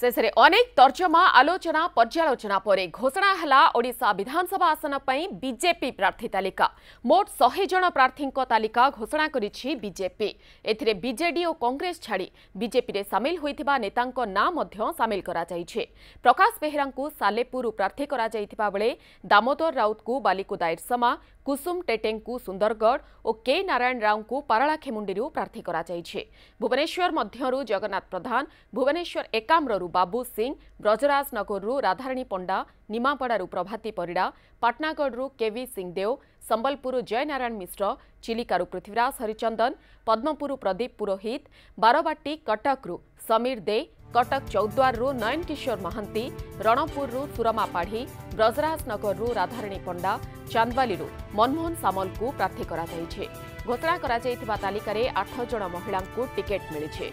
शेष अनेक तर्जमा आलोचना पर्यालोचना पर घोषणा है ओडिशा विधानसभा आसन पर बीजेपी प्रार्थी तालिका मोट 100 जन प्रार्थी तालिका घोषणा करिछि बीजेपी। एथिरे बीजेडी और कांग्रेस छाड़ी बीजेपी रे सामिल होइथिबा नेतांको नाम मध्य सामिल करा जाइछे। प्रकाश बेहेरा को सालेपुर प्रार्थी करा जाइथिबा बेले दामोदर राउत को बालिकुदा इरसमा, कुसुम टेटेंग को सुंदरगढ़ और के नारायण राव को पारालाखेमुंडी प्रार्थी करा जाइछे। भुवनेश्वर मध्यरु जगन्नाथ प्रधान, भुवनेश्वर एकाम्रु बाबू सिंह, ब्रजराज नगरु राधाराणी पंडा, निमापड़ारू प्रभाती परिड़ा, पाटनागढ़ केवी सिंहदेव, संबलपुर जयनारायण मिश्र, चिलिकारु पृथ्वीराज हरिचंदन, पद्मपुर प्रदीप पुरोहित, बारवाटी कटकरू समीर दे, कटक चौद्वारू नयन किशोर महांती, रणपुर सुरमा पाढ़ी, ब्रजराज नगरु राधाराणी पंडा, चांदबाली मनमोहन सामल को प्रार्थी करा जाइछे। घोषणा करा जाइथिबा तालिका रे 8 जन महिला को टिकेट मिलिछे।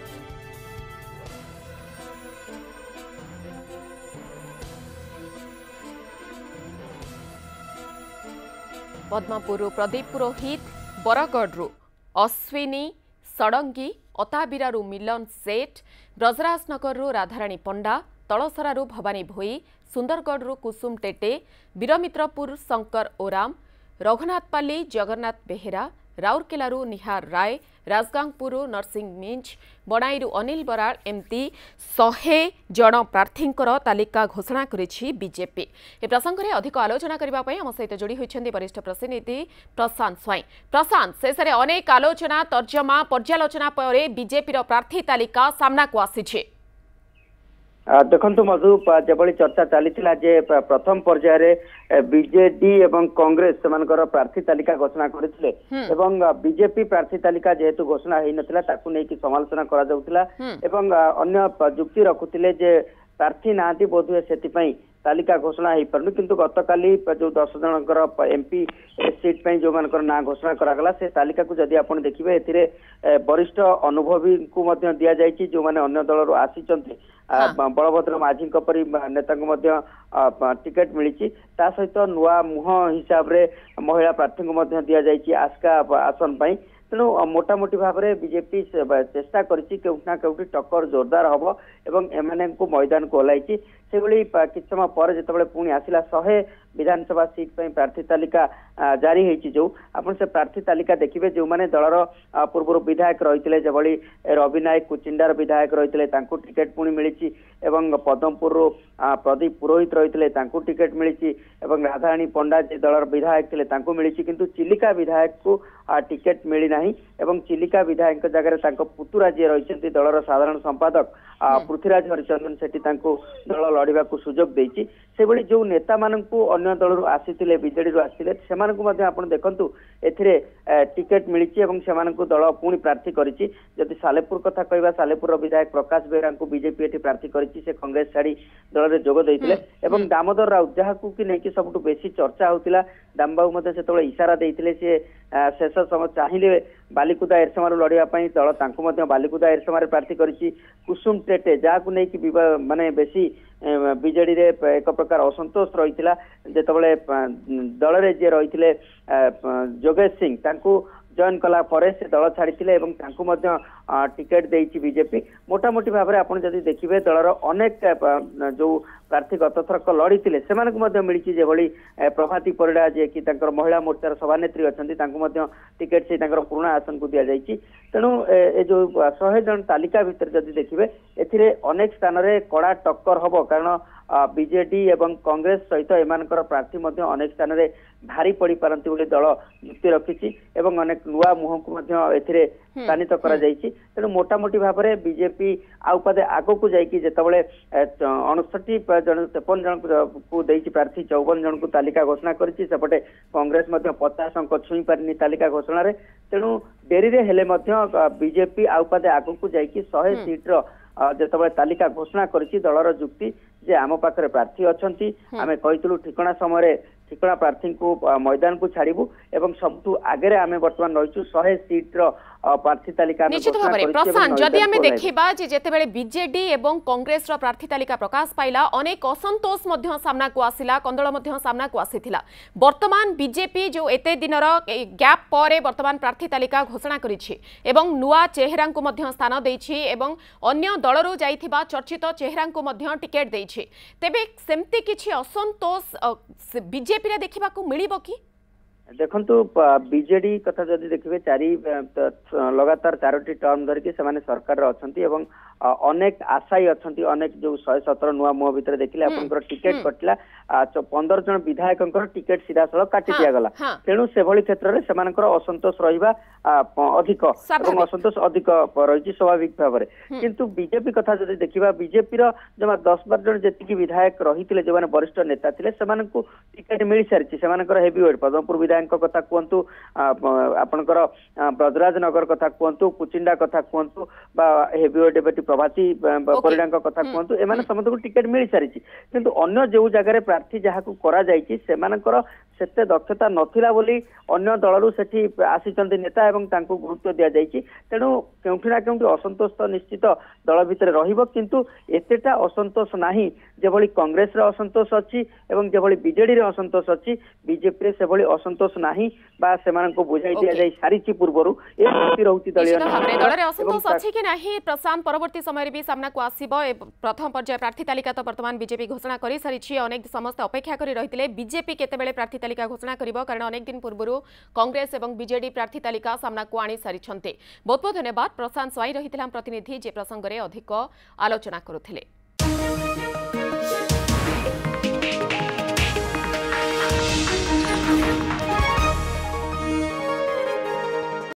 पद्मपुर प्रदीप पुरोहित, बरगढ़ अश्विनी षडंगी, अताबिरारू मिलन सेठ, ब्रजराजनगर राधाराणी पंडा, तलसरारू भवानी भोई, सुंदरगढ़ कुसुम टेटे, बीरमित्रपुर शंकर ओराम, रघुनाथपाली जगन्नाथ बेहेरा, राउरकेलारू निहार राय, राजगांगपुर नरसिंह मिंज, बनाईरू अनिल बराड़ एमती 100 जन प्रार्थी तालिका घोषणा करिछि बीजेपी। ए प्रसंग में अधिक आलोचना करने आम सहित जोड़ी होइछन्ति वरिष्ठ प्रतिनिधि प्रशांत स्वाई। प्रशांत, शेष अनेक आलोचना तर्जमा पर्यालोचना पर बीजेपी प्रार्थी तालिका सामना को आसीछे। देखु मधु जबली चर्चा चली प्रथम पर्यायर बीजेडी एवं कांग्रेस से प्रार्थी तालिका घोषणा करते बीजेपी प्रार्थी तालिका जेहेतु घोषणा हो नाला समालोचना अन्य जुक्ति रखुले प्रार्थी ना बोधुए से तालिका घोषणा हो पारनु किंतु गतकाली जो 10 जन एमपी सीट पे जो मान ना घोषणा करागला से तालिका को जदि आपण देखिबे एथिरे वरिष्ठ अनुभवी को दिया जायछि जो माने अन्य दलरो आसीचंती बलभद्र माझी परी नेता टिकेट मिली सहित नुआ मुह हिसाब रे महिला प्रार्थी को दि जाइए आस्का आसन पर तेणु मोटामोटी भाव में बीजेपी चेष्टा करोना कौटी टक्कर जोरदार हम एवं एम को मैदान को ओह्लाई से कि समय पर जो पुणी आसला 100 विधानसभा सीट पर प्रार्थी तालिका जारी होती जो आप प्रार्थी तालिका देखिए जो मैंने दलर पूर्व विधायक रही जबली रवि नायक कुचिंडार विधायक रही टिकेट पुणी मिली पद्मपुर प्रदीप पुरोहित रही टिकेट मिली राधाराणी पंडा जे दलर विधायक थे मिली किंतु चिलिका विधायक को टिकेट मिली नहीं चिलिका विधायक जगह पुतुरा जी रही दलर साधारण संपादक पृथ्वीराज हरिचंदन सेठी दल लड़वा को सुजोग देती से जो नेता मानू अन्य दल आसी बीजेडी आसते से देखु टिकेट मिली दल पुणी प्रार्थी करी सालेपुर कथा कहवा सालेपुर विधायक प्रकाश बेहेरा को बीजेपी ये प्रार्थी करी कांग्रेस छाड़ी दल में जोग देते दामोदर राउत जहाँ की नहीं सबुठ बेसी चर्चा होता दामबाबू से इशारा देते शेष समय चाहिए बालिकुदा एरसमारू लड़ाई दल बालिकुदा एरसमार प्रार्थी करी कुसुम टेटे जहाँ को लेकिन माने बेसी बीजेडी रे एक प्रकार असंतोष रही जिते दल में जी रही जोगेश सिंह जॉइन कला पर से दल छाड़ी टिकेट देती बीजेपी मोटामोटी भाव में आपड़ जब देखिए दलर अनेक जो प्रार्थी गत थरक लड़ी से मिली जबली प्रभाती परिड़ा जे कि महिला मोर्चार सभानेत्री अच्छा टिकेट से पुराणा आसन को दि जाइए तेणु ए जो 100 जन तालिका भितर जब देखिए एनेक स्थान में कड़ा टक्कर हम कारण बीजेडी एवं कांग्रेस सहित एमानकर प्रार्थी अनेक स्थान में भारी पड़ पारती दल युक्ति रखी अनेक नुआ मुह को स्थानित तेणु मोटामोटी भाव में बीजेपी आउपादे आग को जाकि 59 जन 53 जन को प्रार्थी 54 जन को तालिका घोषणा करपटे कांग्रेस 50 अंक छुई पारिनी तालिका घोषणा तेणु डेरी हेले बीजेपी आउपादे आग को जाकि 100 सीट्र जिते तालिका घोषणा करी दलर जुक्ति जे आम पाखे प्रार्थी अच्छा आम कही ठिकणा समय ठिकଣା प्रार्थी को मैदान को छाड़ू एवं सबुठ आगे आम बर्तमान रही 100 सीट्र प्रार्थी तालिका निश्चित भाव में प्रशांत जदि आम देखा जिते बीजेडी एवं कांग्रेस प्रार्थी तालिका प्रकाश पाइला अनेक असंतोष सामना को आसिला कंदल सामना को आसीथिला वर्तमान बीजेपी जो एते दिनर गैप पर वर्तमान प्रार्थी तालिका घोषणा करिछि एवं नुआ चेहरा को मध्य स्थान देछि एवं अन्य दलरू जाइथिबा चर्चित चेहरा को मध्य टिकेट देछि तेबे सेमती किछि असंतोष बीजेपी रे देखिबा को मिलिबो कि देखंतु बीजेडी कथा जदि देखिबे लगातार 4टी टर्म धरिकी से सरकार अछंती एवं अनेक आशायी अछंती अनेक जो 117 नुआ मुह भितर देखिले आपनकर टिकेट कटला 15 जन विधायकंकर टिकेट सीधा सड़क काटी दिया गला तेणु से भली क्षेत्र रे सेमानकर असंतोष रहिबा अधिक एवं असंतोष अधिक रही स्वाभाविक भाव में किंतु बीजेपी कथा जदि देखिबा बीजेपी रो जमा 10-12 जन जेतिकी विधायक रहितिले जे माने वरिष्ठ नेता थिले सेमानकु टिकेट मिल सारिछि सेमानकर हेवी वेट पद्मपुर विधायक कथा कहतु आपनकर ब्रजराज नगर कथा कहतु कुचिंडा कथा कहतु बा हेवी वेट बेटी प्रभाती परिडा कथा कहतु एमाने समस्त को टिकेट मिल सारिछि किंतु अन्य जो जगह प्रार्थी जहां करा जाइछि सेमानकर सेते दक्षता नथिला बोली अन्य दलरू सेठी आसीचंती नेता एवं तांको गुरुत्व दिया जाइछि तेणु केउठी ना केउठी असंतोष तो निश्चित दल भितर रहिबो किंतु एतेटा असंतोष नाही जेभली कांग्रेस रे असंतोष अछि एवं जेभली बीजेडी रे असंतोष अछि बीजेपी रे सेभली असंतोष नाही बा सेमान को बुझाई दिया जाई सारिछि पूर्वरु ए स्थिति रहउति दलिय दल रे असंतोष अछि कि नाही प्रशांत परवर्ती समय रे भी सामना को आसीबो प्रथम पर्याय प्रार्थी तालिका तो वर्तमान बीजेपी घोषणा करि सारिछि अनेक समस्त अपेक्षा करि रहितिले बीजेपी केतेबेले प्रार्थी तालिका घोषणा करिबो कारण अनेक दिन पूर्वरु कांग्रेस एवं बीजेडी प्रार्थी तालिका सामना को आनी सारिछन्ते बहुत बहुत धन्यवाद प्रशांत स्वाई रहितिला प्रतिनिधि जे प्रसंग रे अधिक आलोचना करुथिले।